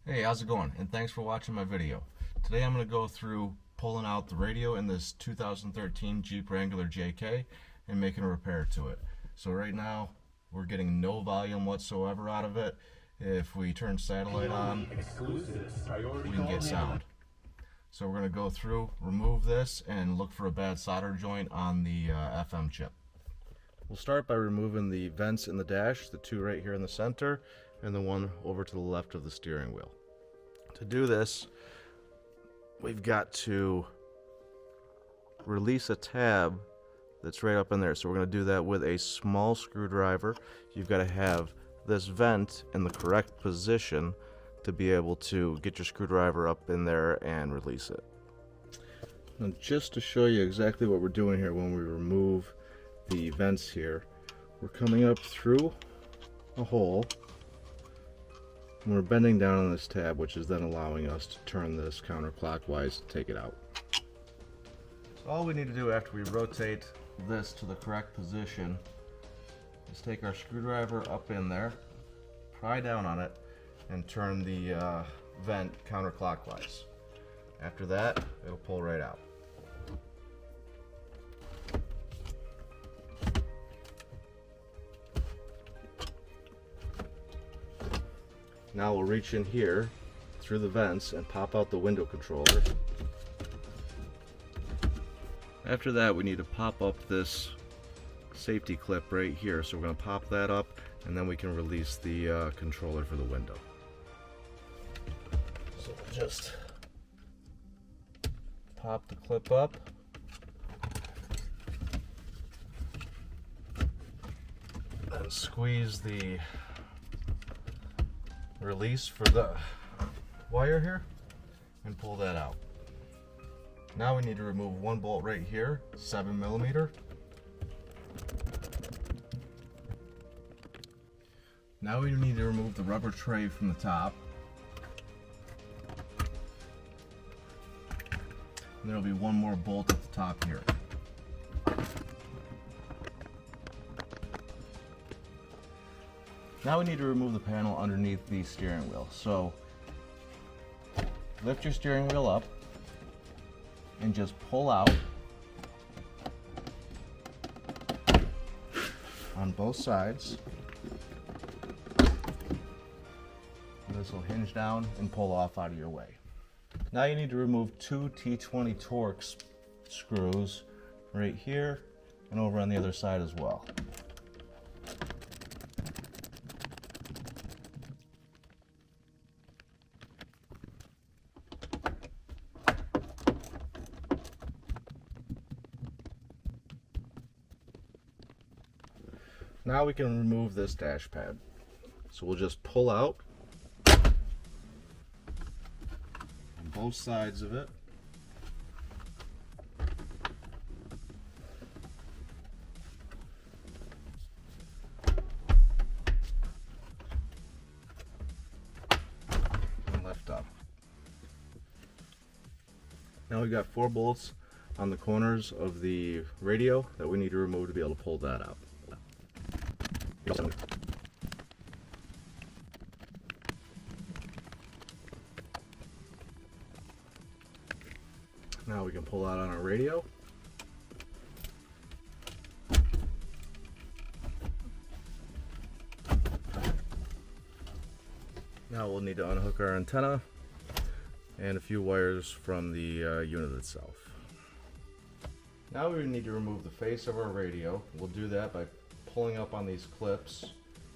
Hey, how's it going? And thanks for watching my video. Today I'm going to go through pulling out the radio in this 2013 Jeep Wrangler JK and making a repair to it. So right now we're getting no volume whatsoever out of it. If we turn satellite on, we can get sound. So we're going to go through, remove this, and look for a bad solder joint on the FM chip. We'll start by removing the vents in the dash, the two right here in the center, and the one over to the left of the steering wheel. To do this, we've got to release a tab that's right up in there. So we're going to do that with a small screwdriver. You've got to have this vent in the correct position to be able to get your screwdriver up in there and release it. And just to show you exactly what we're doing here when we remove the vents here, we're coming up through a hole and we're bending down on this tab, which is then allowing us to turn this counterclockwise to take it out. So all we need to do after we rotate this to the correct position is take our screwdriver up in there, pry down on it, and turn the vent counterclockwise. After that, it'll pull right out. Now we'll reach in here through the vents and pop out the window controller. After that, we need to pop up this safety clip right here. So we're going to pop that up and then we can release the controller for the window. So we'll just pop the clip up. And squeeze the release for the wire here and pull that out. Now we need to remove one bolt right here, 7mm. Now we need to remove the rubber tray from the top. And there'll be one more bolt at the top here. Now we need to remove the panel underneath the steering wheel. So lift your steering wheel up and just pull out on both sides. And this will hinge down and pull off out of your way. Now you need to remove two T20 Torx screws right here and over on the other side as well. Now we can remove this dash pad. So we'll just pull out on both sides of it. And lift up. Now we've got 4 bolts on the corners of the radio that we need to remove to be able to pull that out. Now we can pull out on our radio. Now we'll need to unhook our antenna and a few wires from the unit itself. Now we need to remove the face of our radio. We'll do that by pulling up on these clips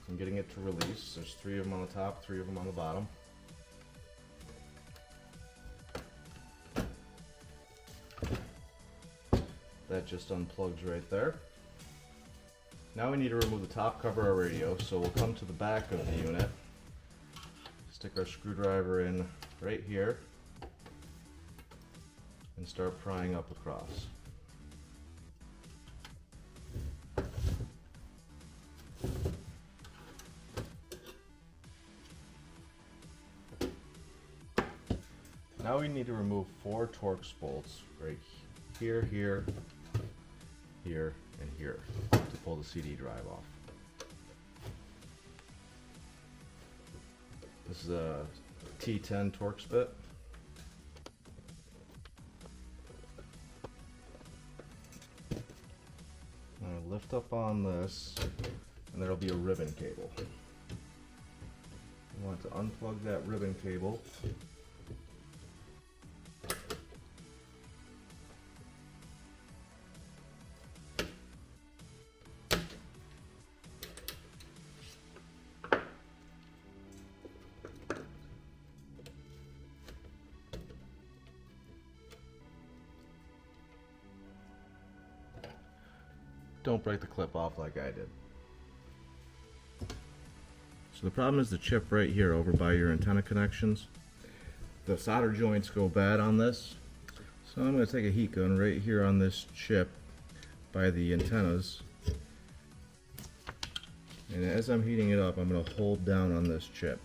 and getting it to release. There's 3 of them on the top, 3 of them on the bottom. That just unplugs right there. Now we need to remove the top cover of our radio, so we'll come to the back of the unit, stick our screwdriver in right here, and start prying up across. Now we need to remove 4 Torx bolts right here, here, here, and here to pull the CD drive off. This is a T10 Torx bit. I'm gonna lift up on this, and there'll be a ribbon cable. You want to unplug that ribbon cable. Don't break the clip off like I did. So the problem is the chip right here over by your antenna connections. The solder joints go bad on this. So I'm going to take a heat gun right here on this chip by the antennas. And as I'm heating it up, I'm going to hold down on this chip.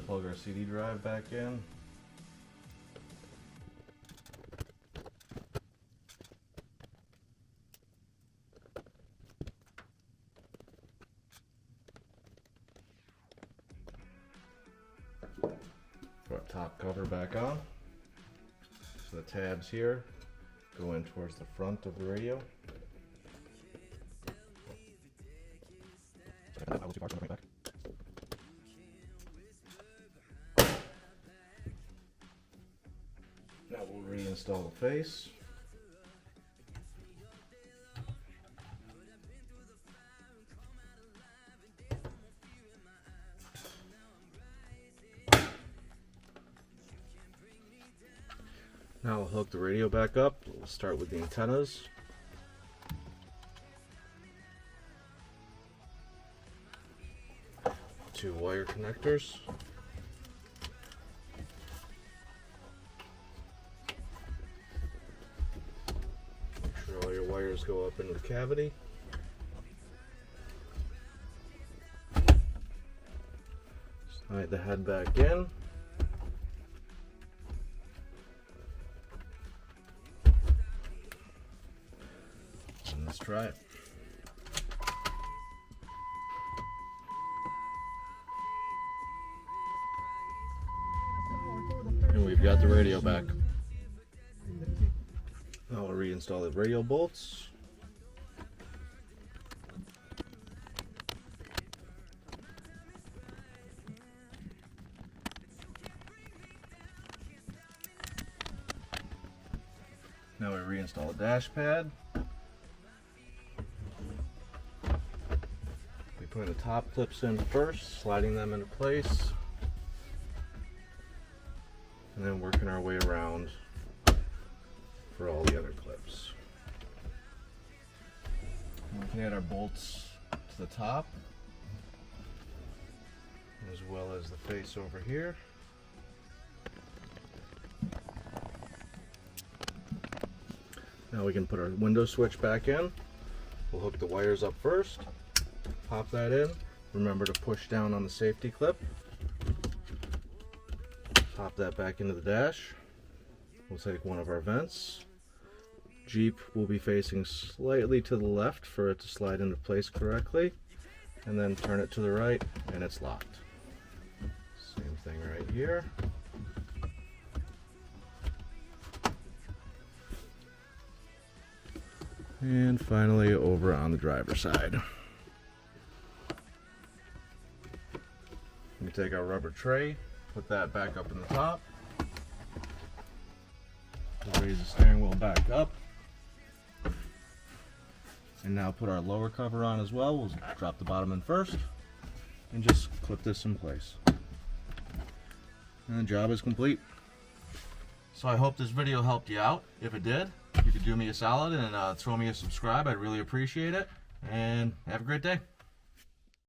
Plug our CD drive back in. Put our top cover back on. So the tabs here go in towards the front of the radio. Now we'll reinstall the face. Now we'll hook the radio back up. We'll start with the antennas. Two wire connectors. All your wires go up into the cavity. Slide the head back in. And let's try it. And we've got the radio back. Now we'll reinstall the radio bolts. Now we reinstall the dash pad. We put the top clips in first, sliding them into place, and then working our way around for all the other clips. And we can add our bolts to the top, as well as the face over here. Now we can put our window switch back in. We'll hook the wires up first, pop that in. Remember to push down on the safety clip. Pop that back into the dash. We'll take one of our vents. Jeep will be facing slightly to the left for it to slide into place correctly, and then turn it to the right and it's locked. Same thing right here. And finally over on the driver's side. We take our rubber tray, put that back up in the top. We'll raise the steering wheel back up. And now put our lower cover on as well. We'll drop the bottom in first and just clip this in place. And the job is complete. So I hope this video helped you out. If it did, you could do me a solid and throw me a subscribe. I'd really appreciate it. And have a great day.